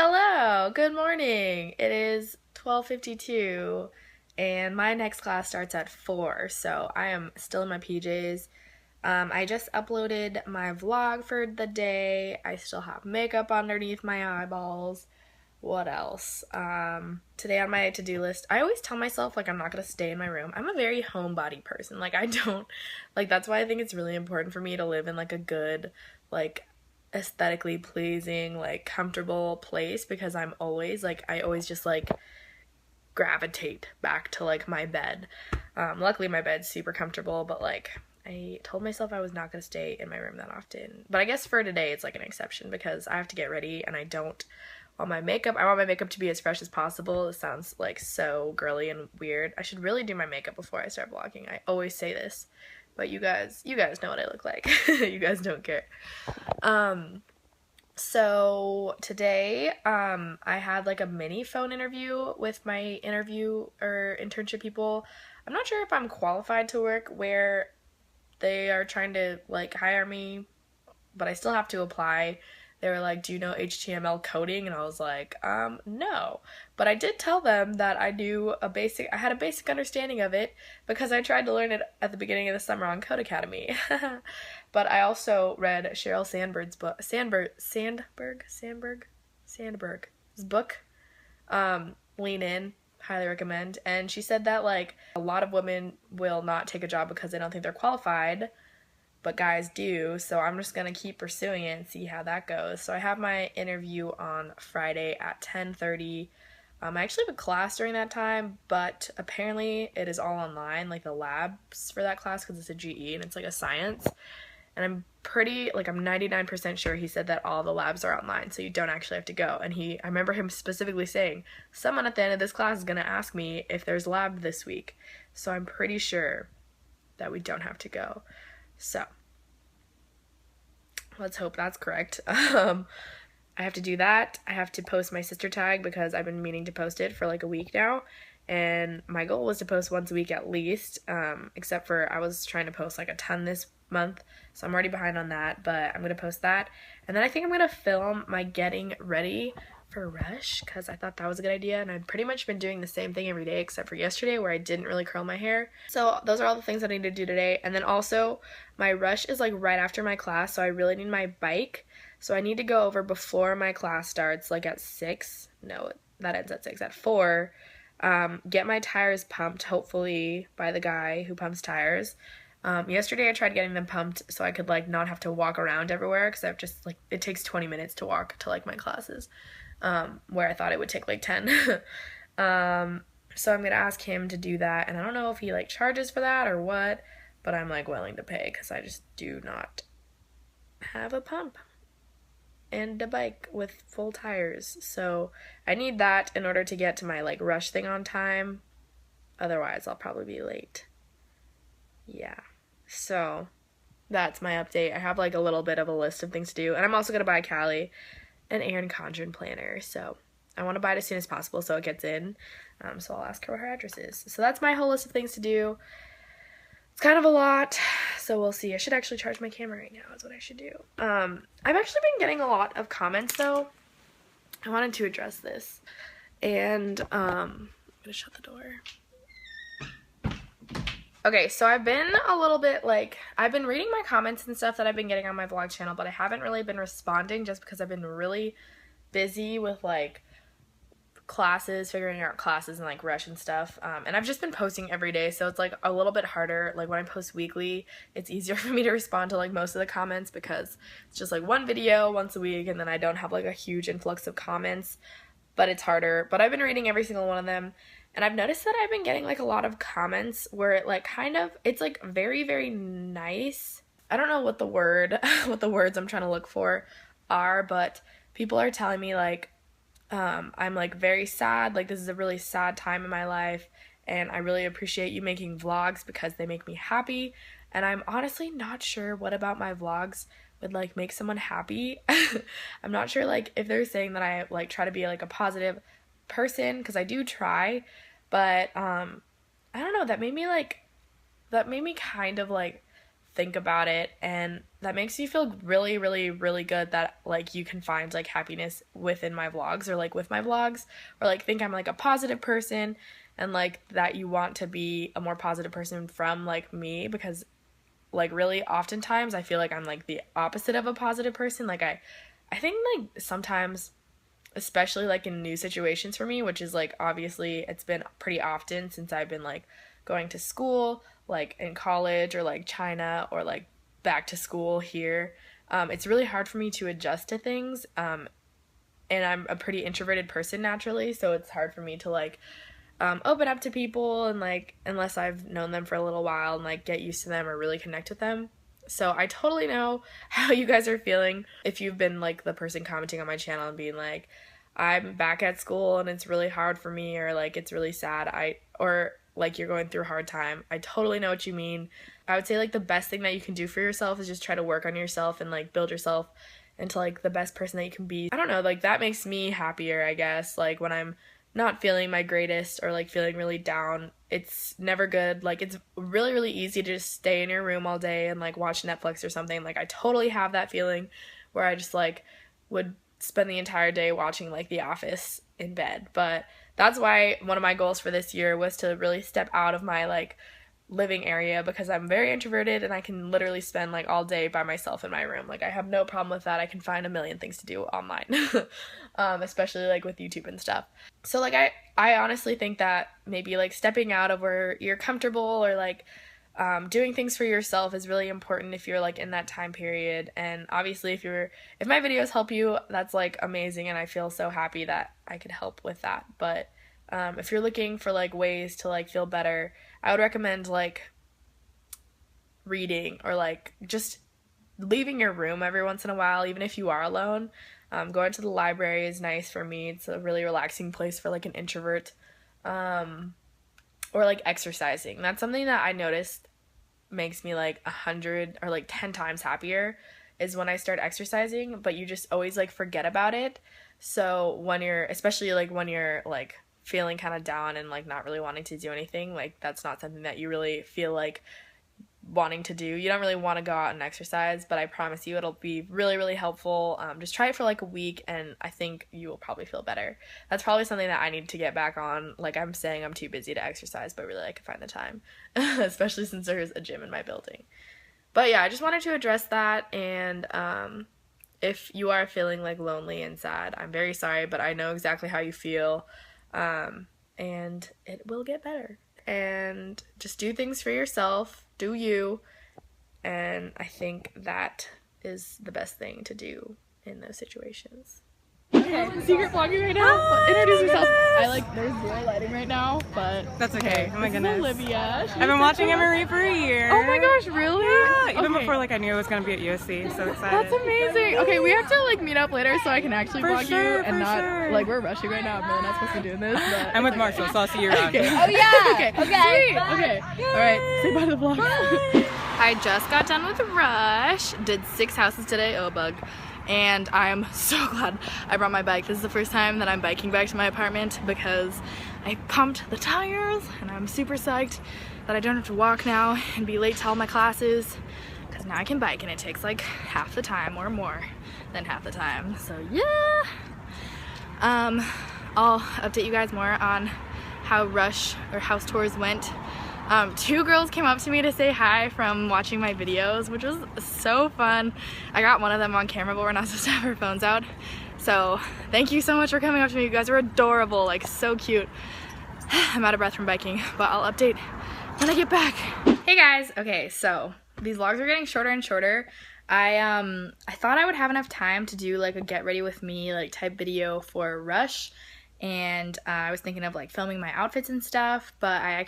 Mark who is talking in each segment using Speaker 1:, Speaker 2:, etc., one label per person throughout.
Speaker 1: Hello, good morning. It is 12:52 and my next class starts at 4, so I am still in my PJs. I just uploaded my vlog for the day. I still have makeup underneath my eyeballs. What else? Today on my to-do list, I always tell myself like I'm not gonna stay in my room. I'm a very homebody person. Like I don't, like that's why I think it's really important for me to live in like a good, like aesthetically pleasing, like comfortable place because I always just like gravitate back to like my bed. Luckily my bed's super comfortable, but like I told myself I was not going to stay in my room that often. But I guess for today it's like an exception because I have to get ready and I want my makeup to be as fresh as possible. It sounds like so girly and weird. I should really do my makeup before I start vlogging. I always say this, but you guys know what I look like. You guys don't care. So today, I had like a mini phone interview with my internship people. I'm not sure if I'm qualified to work where they are trying to like hire me, but I still have to apply. They were like, do you know HTML coding? And I was like, no. But I did tell them that I had a basic understanding of it because I tried to learn it at the beginning of the summer on Code Academy. But I also read Sheryl Sandberg's book, Lean In, highly recommend. And she said that like a lot of women will not take a job because they don't think they're qualified, but guys do, so I'm just gonna keep pursuing it and see how that goes. So I have my interview on Friday at 10:30. I actually have a class during that time, but apparently it is all online, like the labs for that class, because it's a GE and it's like a science. And I'm 99% sure he said that all the labs are online, so you don't actually have to go. And I remember him specifically saying, someone at the end of this class is gonna ask me if there's lab this week. So I'm pretty sure that we don't have to go. So let's hope that's correct. I have to do that. I have to post my sister tag because I've been meaning to post it for like a week now. And my goal was to post once a week at least, except for I was trying to post like a ton this month. So I'm already behind on that, but I'm going to post that. And then I think I'm going to film my getting ready for Rush because I thought that was a good idea, and I've pretty much been doing the same thing every day except for yesterday where I didn't really curl my hair. So those are all the things I need to do today. And then also my Rush is like right after my class, so I really need my bike. So I need to go over before my class starts, like at 6. No, that ends at 6. At 4, get my tires pumped, hopefully by the guy who pumps tires. Yesterday I tried getting them pumped so I could like not have to walk around everywhere because I've just like it takes 20 minutes to walk to like my classes, where I thought it would take like 10. So I'm gonna ask him to do that, and I don't know if he like charges for that or what, but I'm like willing to pay because I just do not have a pump and a bike with full tires. So I need that in order to get to my like Rush thing on time. Otherwise I'll probably be late. Yeah, so that's my update. I have like a little bit of a list of things to do, and I'm also gonna buy Callie an Erin Condren planner, so I want to buy it as soon as possible so it gets in. So I'll ask her where her address is. So that's my whole list of things to do. It's kind of a lot, so we'll see. I should actually charge my camera right now is what I should do. I've actually been getting a lot of comments though. I wanted to address this, and I'm gonna shut the door. Okay, so I've been a little bit like, I've been reading my comments and stuff that I've been getting on my vlog channel, but I haven't really been responding just because I've been really busy with like classes, figuring out classes and like Rush and stuff. And I've just been posting every day, so it's like a little bit harder. Like when I post weekly, it's easier for me to respond to like most of the comments because it's just like one video once a week, and then I don't have like a huge influx of comments, but it's harder. But I've been reading every single one of them. And I've noticed that I've been getting like a lot of comments where it like it's like very, very nice. I don't know what the words I'm trying to look for are, but people are telling me like, I'm like very sad, like this is a really sad time in my life, and I really appreciate you making vlogs because they make me happy. And I'm honestly not sure what about my vlogs would like make someone happy. I'm not sure like if they're saying that I like try to be like a positive person, because I do try, but I don't know, that made me kind of like think about it, and that makes me feel really, really, really good that, like, you can find, like, happiness within my vlogs or, like, with my vlogs, or, like, think I'm, like, a positive person, and, like, that you want to be a more positive person from, like, me, because, like, really oftentimes I feel like I'm, like, the opposite of a positive person. Like, I think, like, sometimes, especially, like, in new situations for me, which is, like, obviously it's been pretty often since I've been, like, going to school, like, in college, or, like, China, or, like, back to school here. It's really hard for me to adjust to things, and I'm a pretty introverted person naturally, so it's hard for me to, like, open up to people, and, like, unless I've known them for a little while, and, like, get used to them or really connect with them. So I totally know how you guys are feeling if you've been, like, the person commenting on my channel and being like, I'm back at school and it's really hard for me, or, like, it's really sad, or, like, you're going through a hard time. I totally know what you mean. I would say, like, the best thing that you can do for yourself is just try to work on yourself and, like, build yourself into, like, the best person that you can be. I don't know, like, that makes me happier, I guess. Like, when I'm not feeling my greatest, or, like, feeling really down, it's never good. Like, it's really, really easy to just stay in your room all day and, like, watch Netflix or something. Like, I totally have that feeling where I just, like, would spend the entire day watching, like, The Office in bed. But that's why one of my goals for this year was to really step out of my, like, living area, because I'm very introverted and I can literally spend, like, all day by myself in my room. Like, I have no problem with that. I can find a million things to do online, especially, like, with YouTube and stuff. So, like, I honestly think that maybe, like, stepping out of where you're comfortable, or, like, doing things for yourself is really important if you're, like, in that time period. And obviously if my videos help you, that's, like, amazing, and I feel so happy that I could help with that. But if you're looking for, like, ways to, like, feel better, I would recommend, like, reading, or, like, just leaving your room every once in a while, even if you are alone. Going to the library is nice for me. It's a really relaxing place for, like, an introvert. Or, like, exercising. That's something that I noticed makes me, like, 100 or, like, 10 times happier, is when I start exercising, but you just always, like, forget about it. So when especially, like, when you're, like, feeling kind of down and, like, not really wanting to do anything, like, that's not something that you really feel like wanting to do. You don't really want to go out and exercise, but I promise you it'll be really, really helpful. Just try it for, like, a week, and I think you will probably feel better. That's probably something that I need to get back on. Like, I'm saying I'm too busy to exercise, but really I could find the time, especially since there's a gym in my building. But yeah, I just wanted to address that. And if you are feeling, like, lonely and sad, I'm very sorry, but I know exactly how you feel. And it will get better. And just do things for yourself. Do you. And I think that is the best thing to do in those situations. Okay, secret vlogging right now. Introduce yourself. There's zero lighting right now, but
Speaker 2: that's okay. Oh my goodness.
Speaker 1: Olivia.
Speaker 2: I've been watching Annemarie for a year.
Speaker 1: Oh my gosh, really?
Speaker 2: Yeah, even before, like, I knew I was gonna be at USC. So excited.
Speaker 1: That's amazing. Okay, we have to, like, meet up later so I can actually vlog you and not like, we're rushing right now. I'm really not supposed to be doing this. But
Speaker 2: I'm with Marshall, so I'll see you around.
Speaker 1: Okay.
Speaker 3: Oh yeah.
Speaker 1: Okay.
Speaker 3: Okay.
Speaker 1: Sweet. Okay. All right. Say bye to the vlog. I just got done with Rush. Did 6 houses today. Oh, bug. And I'm so glad I brought my bike. This is the first time that I'm biking back to my apartment, because I pumped the tires, and I'm super psyched that I don't have to walk now and be late to all my classes, because now I can bike, and it takes, like, half the time or more than half the time. So yeah. I'll update you guys more on how Rush or house tours went. 2 girls came up to me to say hi from watching my videos, which was so fun. I got one of them on camera, but we're not supposed to have our phones out. So thank you so much for coming up to me. You guys were adorable, like, so cute. I'm out of breath from biking, but I'll update when I get back. Hey guys, okay, so these vlogs are getting shorter and shorter. I thought I would have enough time to do, like, a get ready with me, like, type video for Rush, and I was thinking of, like, filming my outfits and stuff, but I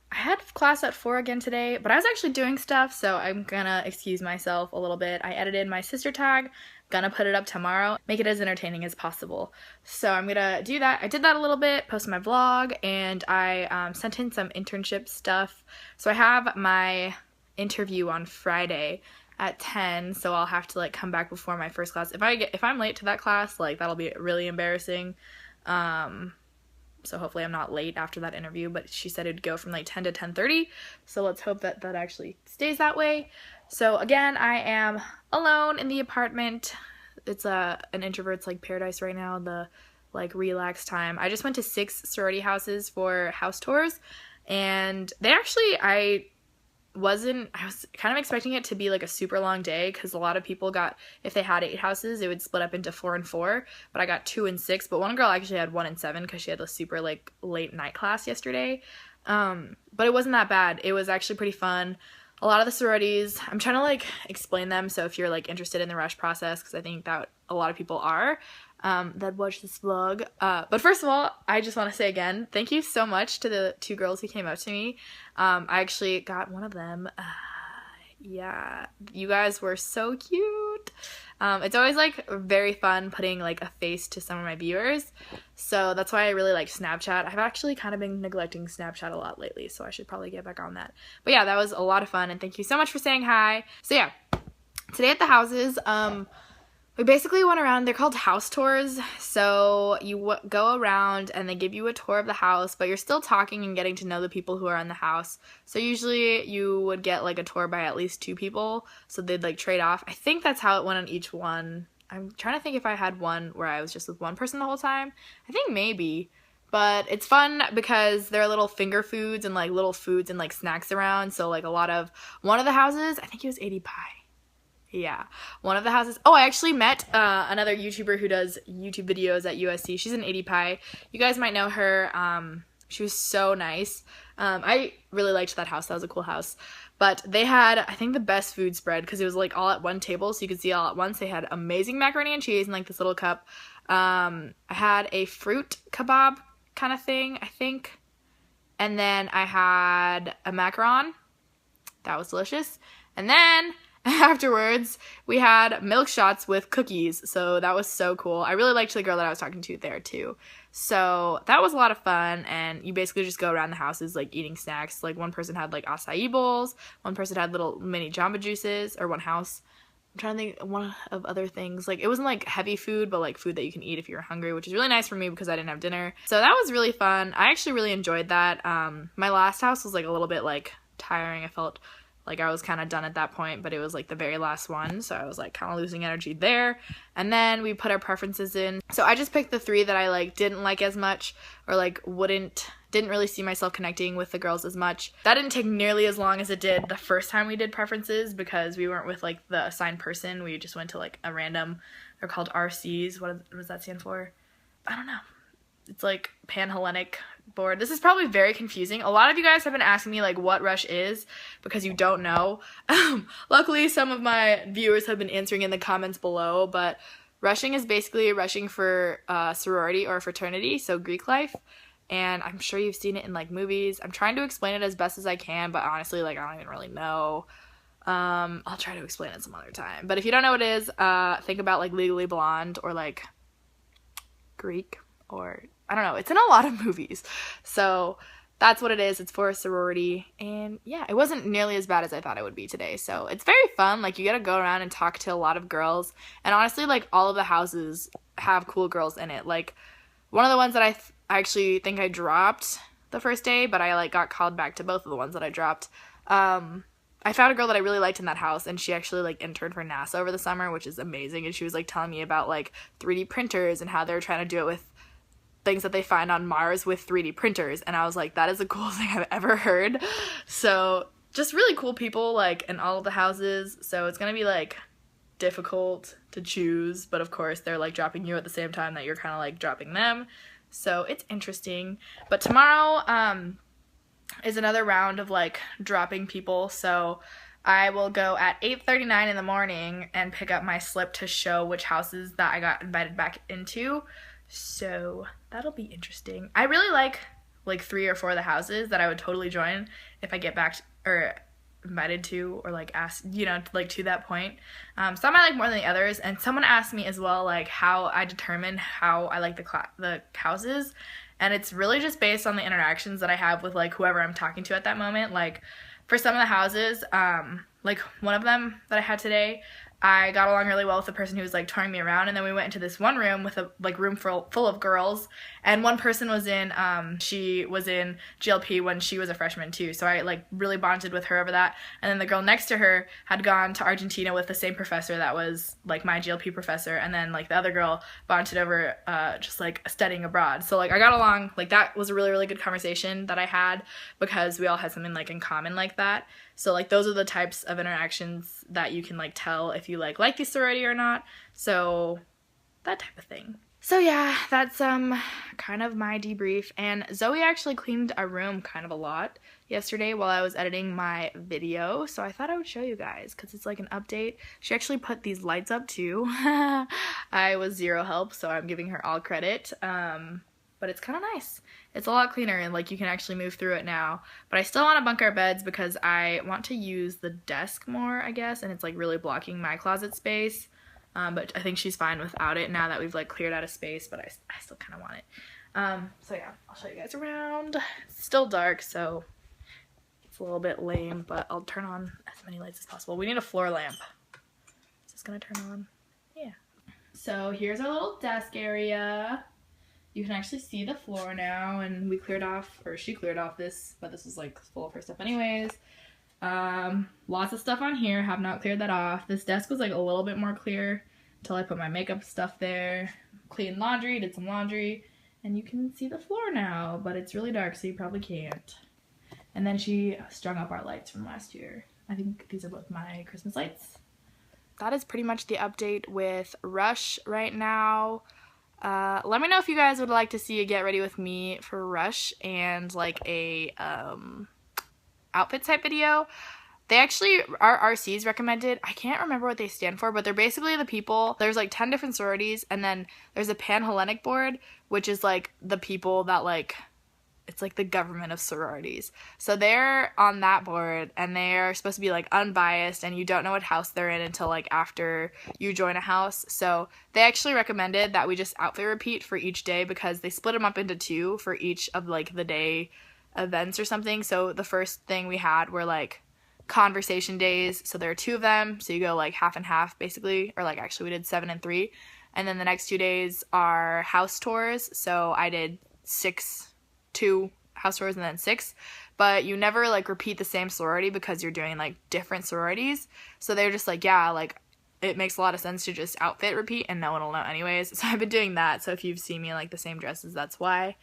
Speaker 1: had class at 4 again today, but I was actually doing stuff, so I'm gonna excuse myself a little bit. I edited my sister tag, gonna put it up tomorrow, make it as entertaining as possible. So I'm gonna do that. I did that a little bit, posted my vlog, and I sent in some internship stuff. So I have my interview on Friday at 10, so I'll have to, like, come back before my first class. If I'm late to that class, like, that'll be really embarrassing. so hopefully I'm not late after that interview, but she said it'd go from like 10 to 10:30, so let's hope that that actually stays that way. So again, I am alone in the apartment. It's an introvert's like paradise right now, the like relax time. I just went to 6 sorority houses for house tours, and they actually, I was kind of expecting it to be like a super long day, because a lot of people got, if they had 8 houses, it would split up into 4 and 4, but I got 2 and 6, but one girl actually had 1 and 7 because she had a super like late night class yesterday. But it wasn't that bad. It was actually pretty fun. A lot of the sororities, I'm trying to like explain them, so if you're like interested in the rush process, because I think that a lot of people are, that watch this vlog. But first of all, I just want to say again, thank you so much to the 2 girls who came up to me. I actually got one of them. Yeah, you guys were so cute. It's always like very fun putting like a face to some of my viewers, so that's why I really like Snapchat. I've actually kind of been neglecting Snapchat a lot lately, so I should probably get back on that. But yeah, that was a lot of fun, and thank you so much for saying hi. So yeah, today at the houses, we basically went around. They're called house tours, so you go around and they give you a tour of the house, but you're still talking and getting to know the people who are in the house. So usually you would get like a tour by at least 2 people, so they'd like trade off. I think that's how it went on each one. I'm trying to think if I had one where I was just with one person the whole time. I think maybe. But it's fun because there are little finger foods and like little foods and like snacks around. So like one of the houses, I think it was 80 pie. Yeah, one of the houses. Oh, I actually met another YouTuber who does YouTube videos at USC. She's an 80 pie. You guys might know her. She was so nice. I really liked that house. That was a cool house. But they had, I think, the best food spread because it was like all at one table, so you could see all at once. They had amazing macaroni and cheese in like this little cup. I had a fruit kebab kind of thing, I think. And then I had a macaron. That was delicious. And then afterwards, we had milk shots with cookies, so that was so cool. I really liked the girl that I was talking to there, too. So that was a lot of fun, and you basically just go around the houses, like, eating snacks. Like, one person had, like, acai bowls, one person had little mini Jamba Juices, or one house. I'm trying to think one of other things. Like, it wasn't, like, heavy food, but, like, food that you can eat if you're hungry, which is really nice for me because I didn't have dinner. So that was really fun. I actually really enjoyed that. My last house was, like, a little bit, like, tiring. I felt like I was kind of done at that point, but it was like the very last one, so I was like kind of losing energy there. And then we put our preferences in. So I just picked the 3 that I like didn't like as much, or like didn't really see myself connecting with the girls as much. That didn't take nearly as long as it did the first time we did preferences because we weren't with like the assigned person. We just went to like a random, they're called RCs. What does that stand for? I don't know. It's like Pan-Hellenic board. This is probably very confusing. A lot of you guys have been asking me like what rush is because you don't know. Luckily, some of my viewers have been answering in the comments below, but rushing is basically rushing for sorority or fraternity, so Greek life. And I'm sure you've seen it in like movies. I'm trying to explain it as best as I can, but honestly, like I don't even really know. I'll try to explain it some other time. But if you don't know what it is, think about like Legally Blonde or like Greek, or I don't know, it's in a lot of movies. So that's what it is. It's for a sorority. And yeah, it wasn't nearly as bad as I thought it would be today. So it's very fun. Like you get to go around and talk to a lot of girls. And honestly, like all of the houses have cool girls in it. Like one of the ones that I actually think I dropped the first day, but I like got called back to both of the ones that I dropped. I found a girl that I really liked in that house, and she actually like interned for NASA over the summer, which is amazing. And she was like telling me about like 3D printers and how they're trying to do it with things that they find on Mars with 3D printers, and I was like, that is the coolest thing I've ever heard. So just really cool people like in all of the houses. So it's gonna be like difficult to choose, but of course they're like dropping you at the same time that you're kind of like dropping them, so it's interesting. But tomorrow is another round of like dropping people, so I will go at 8:39 in the morning and pick up my slip to show which houses that I got invited back into. So that'll be interesting. I really like 3 or 4 of the houses that I would totally join if I get back or invited to, or like asked, you know, like to that point. Some I like more than the others, and someone asked me as well like how I determine how I like the houses, and it's really just based on the interactions that I have with like whoever I'm talking to at that moment. Like for some of the houses, like one of them that I had today, I got along really well with the person who was like touring me around, and then we went into this one room with a like room full of girls, and one person was in she was in GLP when she was a freshman too, so I like really bonded with her over that. And then the girl next to her had gone to Argentina with the same professor that was like my GLP professor, and then like the other girl bonded over just like studying abroad. So like I got along, like that was a really good conversation that I had because we all had something like in common like that. So like those are the types of interactions that you can like tell if you like the sorority or not. So that type of thing. So yeah, that's kind of my debrief. And Zoe actually cleaned our room kind of a lot yesterday while I was editing my video. So I thought I would show you guys because it's like an update. She actually put these lights up too. I was zero help, so I'm giving her all credit. But it's kind of nice. It's a lot cleaner and like you can actually move through it now. But I still want to bunk our beds because I want to use the desk more, I guess, and it's like really blocking my closet space. But I think she's fine without it now that we've like cleared out a space, but I still kind of want it. So yeah, I'll show you guys around. It's still dark, so it's a little bit lame, but I'll turn on as many lights as possible. We need a floor lamp. Is this gonna turn on? Yeah. So here's our little desk area. You can actually see the floor now, and we cleared off, or she cleared off this, but this was like full of her stuff anyways. Lots of stuff on here, have not cleared that off. This desk was like a little bit more clear until I put my makeup stuff there. Cleaned laundry, did some laundry, and you can see the floor now, but it's really dark, so you probably can't. And then she strung up our lights from last year. I think these are both my Christmas lights. That is pretty much the update with Rush right now. Let me know if you guys would like to see a get ready with me for Rush and like a outfit type video. They actually, our RCs recommended, I can't remember what they stand for, but they're basically the people, there's like 10 different sororities, and then there's a Pan-Hellenic board, which is like the people that like, it's like the government of sororities. So they're on that board, and they're supposed to be like unbiased, and you don't know what house they're in until like after you join a house. So they actually recommended that we just outfit repeat for each day because they split them up into two for each of like the day events or something. So the first thing we had were like conversation days. So there are 2 of them. So you go like half and half basically, or like actually we did 7 and 3. And then the next 2 days are house tours. So I did 2 house tours and then 6, but you never like repeat the same sorority because you're doing like different sororities. So they're just like, yeah, like it makes a lot of sense to just outfit repeat and no one will know anyways. So I've been doing that. So if you've seen me in like the same dresses, that's why.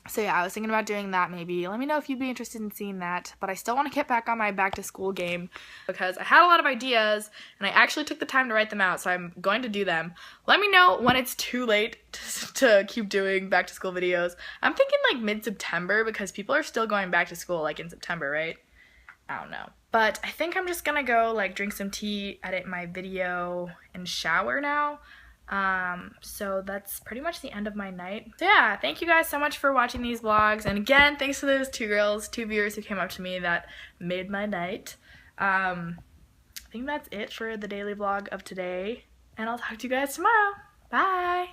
Speaker 1: So yeah, I was thinking about doing that maybe. Let me know if you'd be interested in seeing that. But I still want to get back on my back to school game because I had a lot of ideas and I actually took the time to write them out, so I'm going to do them. Let me know when it's too late to keep doing back to school videos. I'm thinking like mid-September because people are still going back to school like in September, right? I don't know. But I think I'm just gonna go like drink some tea, edit my video, and shower now. So that's pretty much the end of my night. So yeah, thank you guys so much for watching these vlogs. And again, thanks to those 2 viewers who came up to me that made my night. I think that's it for the daily vlog of today. And I'll talk to you guys tomorrow. Bye!